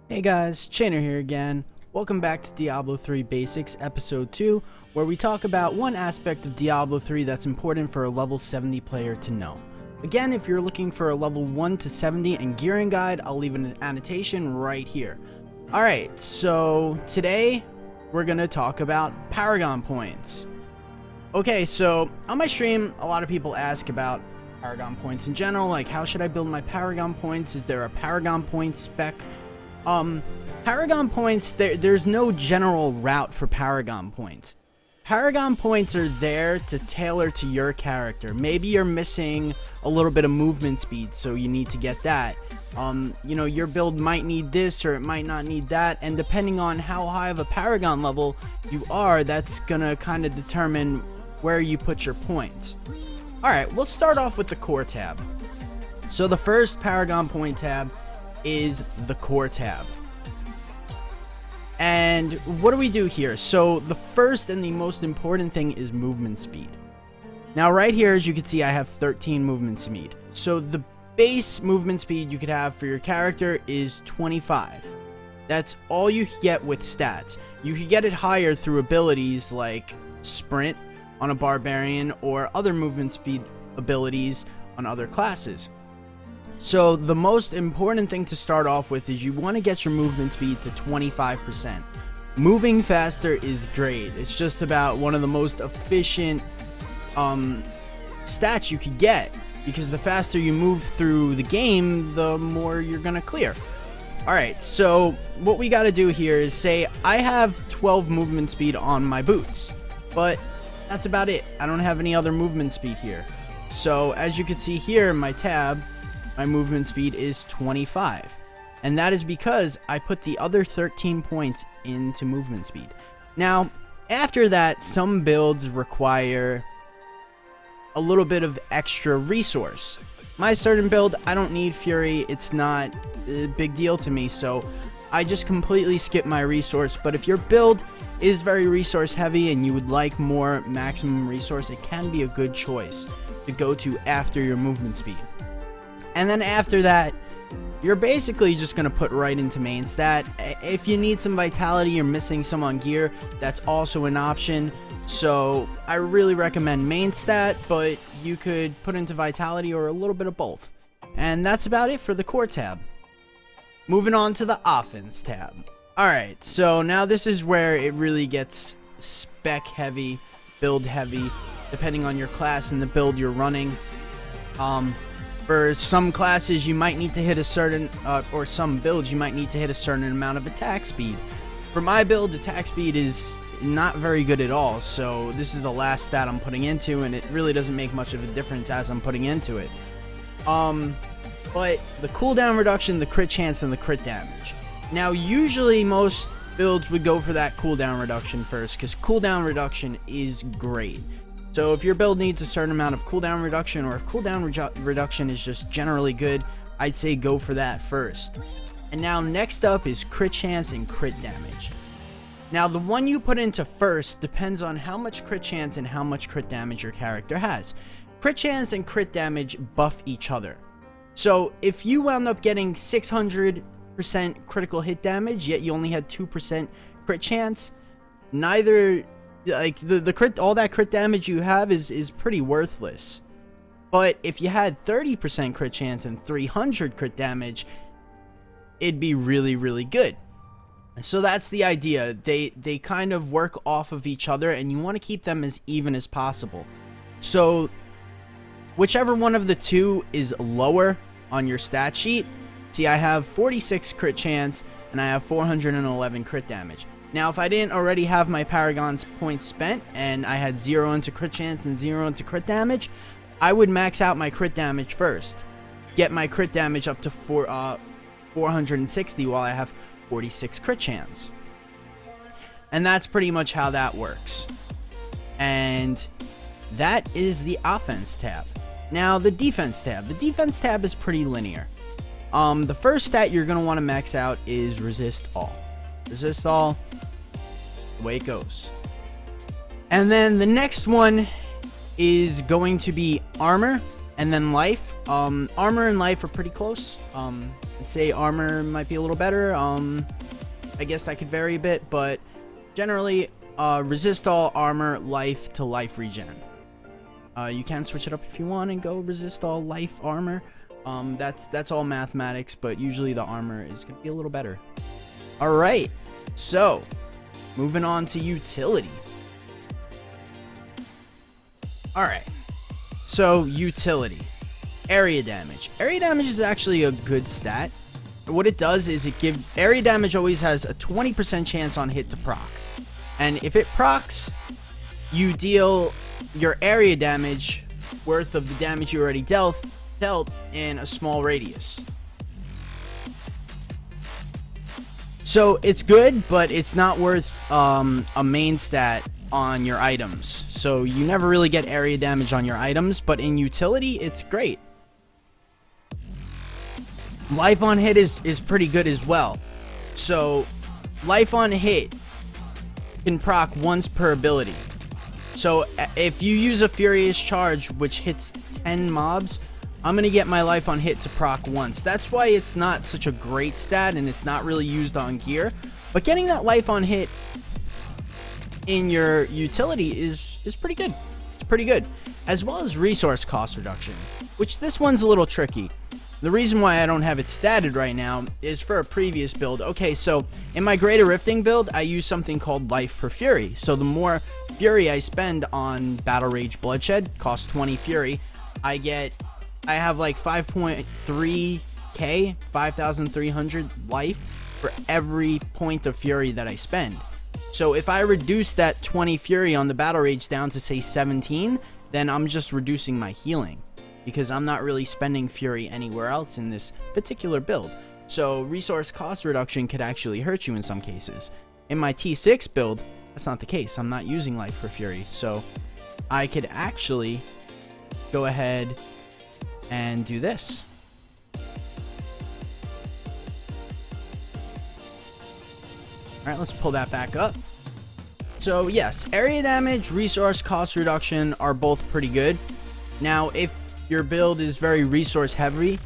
Hey guys, Chainer here again. Welcome back to Diablo 3 Basics Episode 2, where we talk about one aspect of Diablo 3 that's important for a level 70 player to know. Again, if you're looking for a level 1 to 70 and gearing guide, I'll leave an annotation right here. Alright, so today we're going to talk about Paragon points. Okay, so on my stream, a lot of people ask about Paragon points in general, like how should I build my Paragon points? Is there a Paragon point spec? Paragon points, there's no general route for Paragon points. Paragon points are there to tailor to your character. Maybe you're missing a little bit of movement speed, so you need to get that. You know, your build might need this or it might not need that, and depending on how high of a Paragon level you are, that's gonna kind of determine where you put your points. Alright, we'll start off with the core tab. So the first Paragon point tab is the core tab. And what do we do here? So the first and the most important thing is movement speed. Now right here, as you can see, I have 13 movement speed. So the base movement speed you could have for your character is 25. That's all you get with stats. You could get it higher through abilities like sprint on a barbarian or other movement speed abilities on other classes. So the most important thing to start off with is you want to get your movement speed to 25%. Moving faster is great. It's just about one of the most efficient stats you could get, because the faster you move through the game, the more you're gonna clear. Alright, so what we gotta do here is say I have 12 movement speed on my boots, but that's about it. I don't have any other movement speed here. So as you can see here in my tab, my movement speed is 25, and that is because I put the other 13 points into movement speed. Now, after that, some builds require a little bit of extra resource. My certain build, I don't need Fury. It's not a big deal to me, so I just completely skip my resource. But if your build is very resource heavy and you would like more maximum resource, it can be a good choice to go to after your movement speed. And then after that, you're basically just going to put right into main stat. If you need some vitality, you're missing some on gear, that's also an option. So I really recommend main stat, but you could put into vitality or a little bit of both. And that's about it for the core tab. Moving on to the offense tab. Alright, so now this is where it really gets spec heavy, build heavy, depending on your class and the build you're running. For some classes, you might need to hit a certain, or some builds, you might need to hit a certain amount of attack speed. For my build, attack speed is not very good at all, so this is the last stat I'm putting into, and it really doesn't make much of a difference as I'm putting into it. But the cooldown reduction, the crit chance, and the crit damage. Now, usually most builds would go for that cooldown reduction first, because cooldown reduction is great. So if your build needs a certain amount of cooldown reduction, or if cooldown reduction is just generally good, I'd say go for that first. And now next up is crit chance and crit damage. Now the one you put into first depends on how much crit chance and how much crit damage your character has. Crit chance and crit damage buff each other. So if you wound up getting 600% critical hit damage, yet you only had 2% crit chance, neither... like the crit, all that crit damage you have is pretty worthless. But if you had 30% crit chance and 300 crit damage, it'd be really, really good. So that's the idea. They kind of work off of each other, and you want to keep them as even as possible. So whichever one of the two is lower on your stat sheet, see, I have 46 crit chance and I have 411 crit damage. Now, if I didn't already have my Paragon's points spent, and I had 0 into crit chance and 0 into crit damage, I would max out my crit damage first. Get my crit damage up to 460 while I have 46 crit chance. And that's pretty much how that works. And that is the offense tab. Now, the defense tab. The defense tab is pretty linear. The first stat you're going to want to max out is resist all. Resist all, the way it goes. And then the next one is going to be armor and then life. Armor and life are pretty close. I'd say armor might be a little better. I guess that could vary a bit, but generally, resist all, armor, life to life regen. You can switch it up if you want and go resist all, life, armor. That's all mathematics, but usually the armor is going to be a little better. Alright, so moving on to utility. Alright, so utility. Area damage. Area damage is actually a good stat. What it does is it gives... Area damage always has a 20% chance on hit to proc. And if it procs, you deal your area damage worth of the damage you already dealt in a small radius. So it's good, but it's not worth a main stat on your items. So you never really get area damage on your items, but in utility, it's great. Life on hit is pretty good as well. So life on hit can proc once per ability. So if you use a Furious Charge, which hits 10 mobs, I'm going to get my life on hit to proc once. That's why it's not such a great stat, and it's not really used on gear. But getting that life on hit in your utility is pretty good. It's pretty good. As well as resource cost reduction, which this one's a little tricky. The reason why I don't have it statted right now is for a previous build. Okay, so in my Greater Rifting build, I use something called Life per Fury. So the more Fury I spend on Battle Rage Bloodshed, costs 20 Fury, I have like 5.3k, 5,300 life for every point of Fury that I spend. So if I reduce that 20 Fury on the Battle Rage down to say 17, then I'm just reducing my healing, because I'm not really spending Fury anywhere else in this particular build. So resource cost reduction could actually hurt you in some cases. In my T6 build, that's not the case. I'm not using Life for Fury, so I could actually go ahead and do this. Alright, let's pull that back up. So yes, area damage, resource cost reduction are both pretty good. Now, if your build is very resource heavy,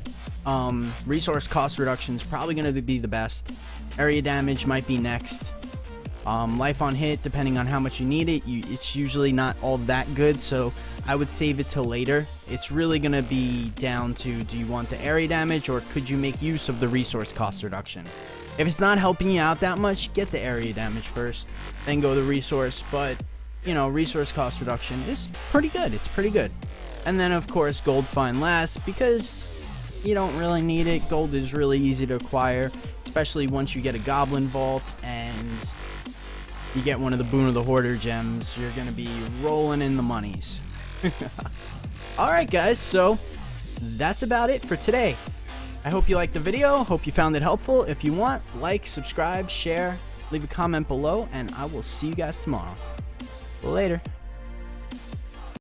resource cost reduction is probably going to be the best. Area damage might be next. Life on hit, depending on how much you need it, it's usually not all that good, so I would save it till later. It's really going to be down to, do you want the area damage, or could you make use of the resource cost reduction? If it's not helping you out that much, get the area damage first, then go the resource. But, you know, resource cost reduction is pretty good. It's pretty good. And then, of course, gold fine last, because you don't really need it. Gold is really easy to acquire, especially once you get a Goblin Vault and you get one of the Boon of the Hoarder gems. You're going to be rolling in the monies. Alright, guys, so that's about it for today. I hope you liked the video. Hope you found it helpful. If you want, like, subscribe, share, leave a comment below, and I will see you guys tomorrow. Later.